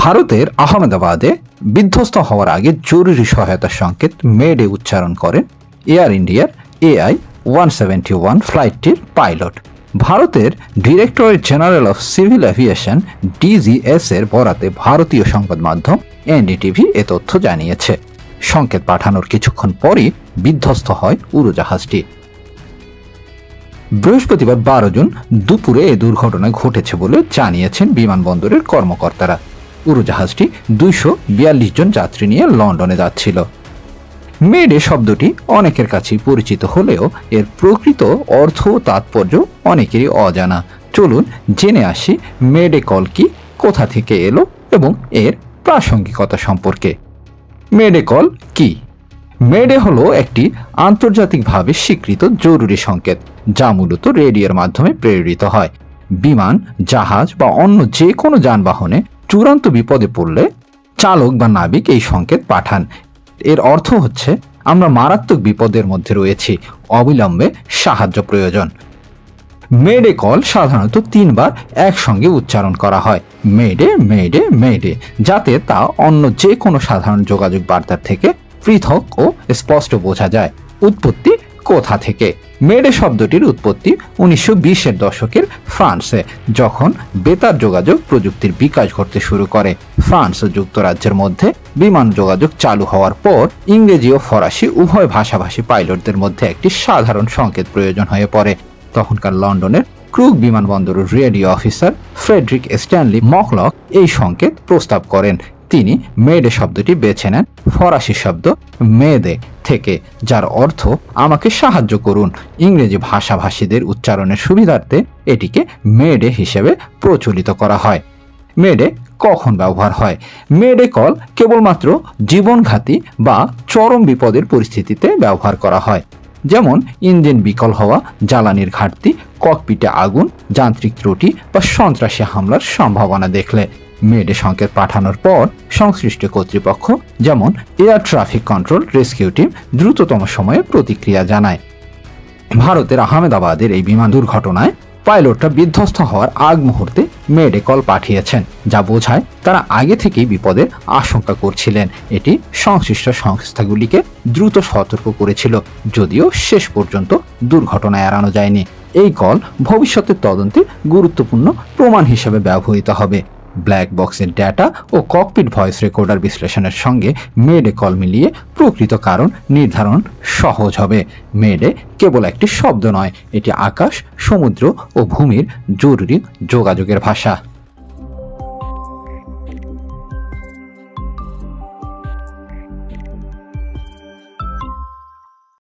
ভারতের আহমেদাবাদে বিধ্বস্ত হওয়ার আগে জরুরি সহায়তার সংকেত মেডে উচ্চারণ করেন এয়ার ইন্ডিয়ার AI-171 ফ্লাইটটির পাইলট। ভারতের directorate general of civil aviation DGS এর বরাতে ভারতীয় সংবাদ মাধ্যম NDTV এ তথ্য জানিয়েছে। সংকেত পাঠানোর কিছুক্ষণ পরই বিধ্বস্ত হয় উড়োজাহাজটি। বৃহস্পতিবার 12 জুন দুপুরে এ দুর্ঘটনা ঘটেছে বলে জানিয়েছেন বিমানবন্দরের কর্মকর্তারা। উড়োজাহাজটি 242 জন যাত্রী নিয়ে লন্ডনে যাচ্ছিল। মেডে শব্দটি অনেকের কাছেই পরিচিত হলেও এর প্রকৃত অর্থ ও তাৎপর্য অনেকেরই অজানা। চলুন জেনে আসি মেডে কল কি, কোথা থেকে এলো এবং এর প্রাসঙ্গিকতা সম্পর্কে। মেডে কল কি? মেডে হলো একটি আন্তর্জাতিকভাবে স্বীকৃত জরুরি সংকেত যা মূলত রেডিওর মাধ্যমে প্রেরিত হয়। বিমান, জাহাজ বা অন্য যে কোনো যানবাহনে চূড়ান্ত বিপদে পড়লে চালক বা নাবিক এই সংকেত পাঠান। এর অর্থ হচ্ছে আমরা মারাত্মক বিপদের মধ্যে রয়েছি, অবিলম্বে সাহায্য প্রয়োজন। মেডে কল সাধারণত 3 বার একসঙ্গে উচ্চারণ করা হয়, মেডে মেডে মেডে, যাতে তা অন্য যে কোনো সাধারণ যোগাযোগ বার্তার থেকে পৃথক ও স্পষ্ট বোঝা যায়। উৎপত্তি কোথা থেকে? মেডে শব্দটির উৎপত্তি 1920-এর দশকের ফ্রান্সে, যখন বেতার যোগাযোগ প্রযুক্তির বিকাশ ঘটতে শুরু করে। ফ্রান্স ও যুক্তরাজ্যের মধ্যে বিমান যোগাযোগ চালু হওয়ার পর ইংরেজি ও ফরাসি উভয় ভাষাভাষী পাইলটদের মধ্যে একটি সাধারণ সংকেত প্রয়োজন হয়ে পড়ে। তখনকার লন্ডনের ক্রুক বিমানবন্দরের রেডিও অফিসার ফ্রেডরিক স্ট্যানলি মকলক এই সংকেত প্রস্তাব করেন। তিনি মেডে শব্দটি বেছে নেন ফরাসি শব্দ মেদে থেকে, যার অর্থ আমাকে সাহায্য করুন। ইংরেজি ভাষাভাষীদের উচ্চারণের সুবিধার্থে এটিকে মেডে হিসেবে প্রচলিত করা হয়। মেডে কখন ব্যবহার হয়? মেডে কল কেবলমাত্র জীবনঘাতী বা চরম বিপদের পরিস্থিতিতে ব্যবহার করা হয়, যেমন ইঞ্জিন বিকল হওয়া, জ্বালানির ঘাটতি, ককপিটে আগুন, যান্ত্রিক ত্রুটি বা সন্ত্রাসী হামলার সম্ভাবনা দেখলে। মেডে সংকেত পাঠানোর পর সংশ্লিষ্ট কর্তৃপক্ষ যেমন air traffic control rescue team দ্রুততম সময়ে প্রতিক্রিয়া জানায়। ভারতের আহমেদাবাদের এই বিমান দুর্ঘটনায় পাইলটরা বিধ্বস্ত হওয়ার আগ মুহূর্তে মেডে কল পাঠিয়েছেন, যা বোঝায় তারা আগে থেকেই বিপদের আশঙ্কা করছিলেন। এটি সংশ্লিষ্ট সংস্থাগুলিকে দ্রুত সতর্ক করেছিল, যদিও শেষ পর্যন্ত দুর্ঘটনা এড়ানো যায়নি। এই কল ভবিষ্যতের তদন্তে গুরুত্বপূর্ণ প্রমাণ হিসেবে ব্যবহৃত হবে। ব্ল্যাক বক্সের ডেটা ও ককপিট ভয়েস রেকর্ডার বিশ্লেষণের সঙ্গে মেডে কল মিলিয়ে প্রকৃত কারণ নির্ধারণ সহজ হবে। মেডে কেবল একটি শব্দ নয়, এটি আকাশ, সমুদ্র ও ভূমির জরুরি যোগাযোগের ভাষা।